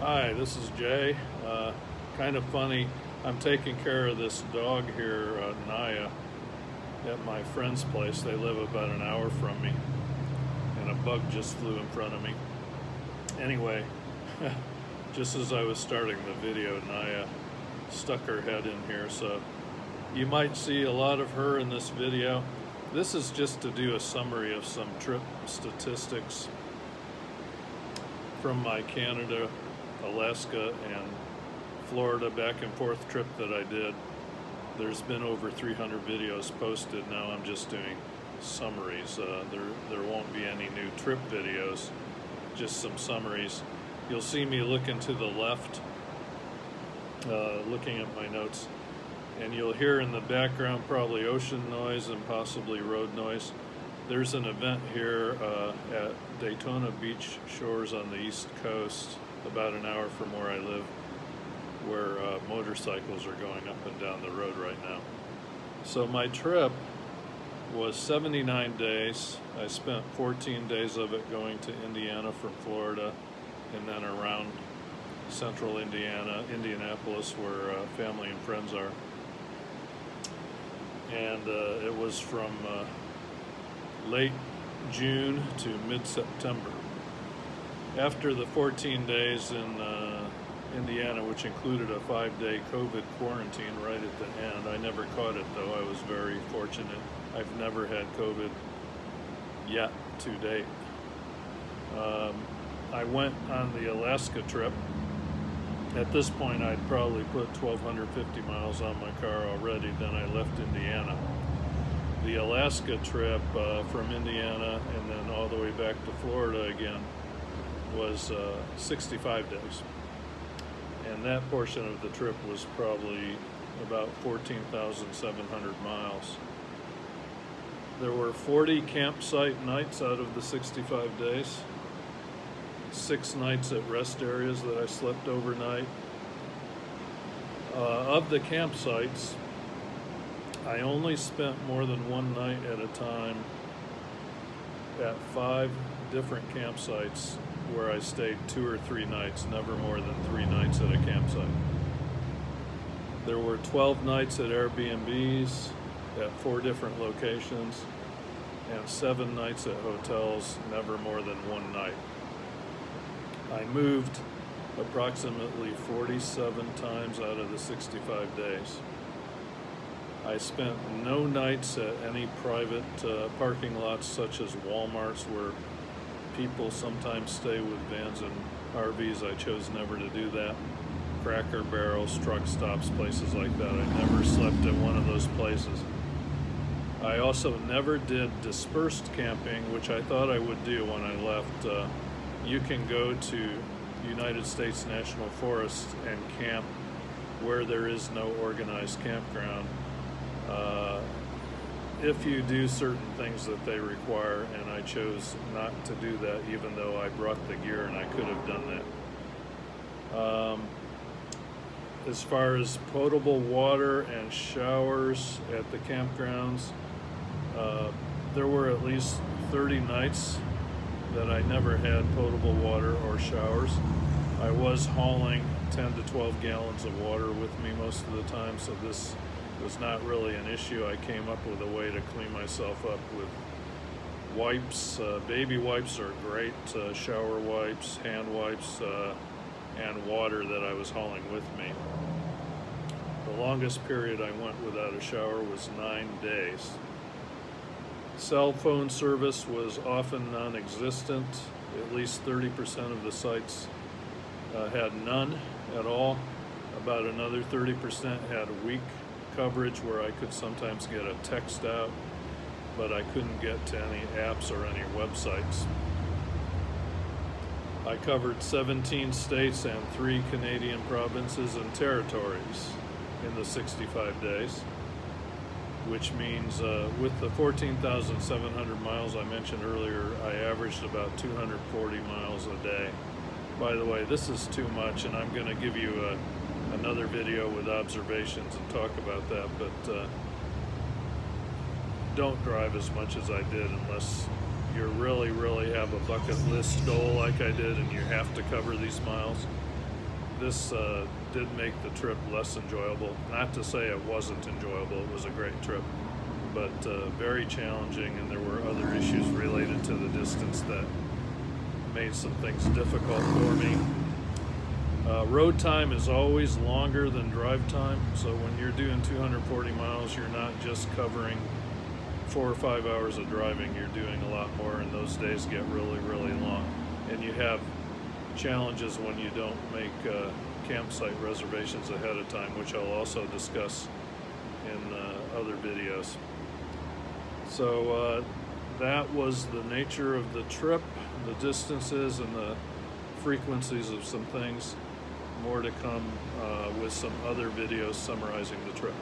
Hi, this is Jay. Kind of funny, I'm taking care of this dog here, Naya, at my friend's place. They live about an hour from me, and a bug just flew in front of me. Anyway, just as I was starting the video, Naya stuck her head in here, so you might see a lot of her in this video. This is just to do a summary of some trip statistics from my Canada, Alaska, and Florida back and forth trip that I did. There's been over 300 videos posted. Now I'm just doing summaries. There won't be any new trip videos, just some summaries. You'll see me looking to the left, looking at my notes, and you'll hear in the background probably ocean noise and possibly road noise. There's an event here at Daytona Beach Shores on the East Coast, about an hour from where I live, where motorcycles are going up and down the road right now. So my trip was 79 days. I spent 14 days of it going to Indiana from Florida, and then around central Indiana, Indianapolis, where family and friends are. And it was from late June to mid-September. After the 14 days in Indiana, which included a 5-day COVID quarantine right at the end, I never caught it though. I was very fortunate. I've never had COVID yet to date. I went on the Alaska trip. At this point, I'd probably put 1,250 miles on my car already. Then I left Indiana. The Alaska trip from Indiana and then all the way back to Florida again was 65 days. And that portion of the trip was probably about 14,700 miles. There were 40 campsite nights out of the 65 days. 6 nights at rest areas that I slept overnight. Of the campsites, I only spent more than one night at a time at 5 different campsites where I stayed 2 or 3 nights, never more than 3 nights at a campsite. There were 12 nights at Airbnbs at 4 different locations, and 7 nights at hotels, never more than 1 night. I moved approximately 47 times out of the 65 days. I spent no nights at any private parking lots such as Walmart's, where people sometimes stay with vans and RVs. I chose never to do that. Cracker Barrels, truck stops, places like that. I never slept at one of those places. I also never did dispersed camping, which I thought I would do when I left. You can go to United States National Forests and camp where there is no organized campground if you do certain things that they require, and I chose not to do that even though I brought the gear and I could have done that. As far as potable water and showers at the campgrounds, there were at least 30 nights that I never had potable water or showers. I was hauling 10 to 12 gallons of water with me most of the time, so this was not really an issue. I came up with a way to clean myself up with wipes. Baby wipes are great, shower wipes, hand wipes, and water that I was hauling with me. The longest period I went without a shower was 9 days. Cell phone service was often non-existent. At least 30% of the sites had none at all. About another 30% had weak coverage where I could sometimes get a text out, but I couldn't get to any apps or any websites. I covered 17 states and 3 Canadian provinces and territories in the 65 days, which means with the 14,700 miles I mentioned earlier, I averaged about 240 miles a day. By the way, this is too much, and I'm going to give you another video with observations and talk about that, but don't drive as much as I did unless you really have a bucket list goal like I did and you have to cover these miles. this did make the trip less enjoyable. Not to say it wasn't enjoyable, it was a great trip, but very challenging, and there were other issues related to the distance that made some things difficult for me. Road time is always longer than drive time, so when you're doing 240 miles, you're not just covering 4 or 5 hours of driving, you're doing a lot more, and those days get really, really long. And you have challenges when you don't make campsite reservations ahead of time, which I'll also discuss in other videos. So that was the nature of the trip, the distances and the frequencies of some things. More to come with some other videos summarizing the trip.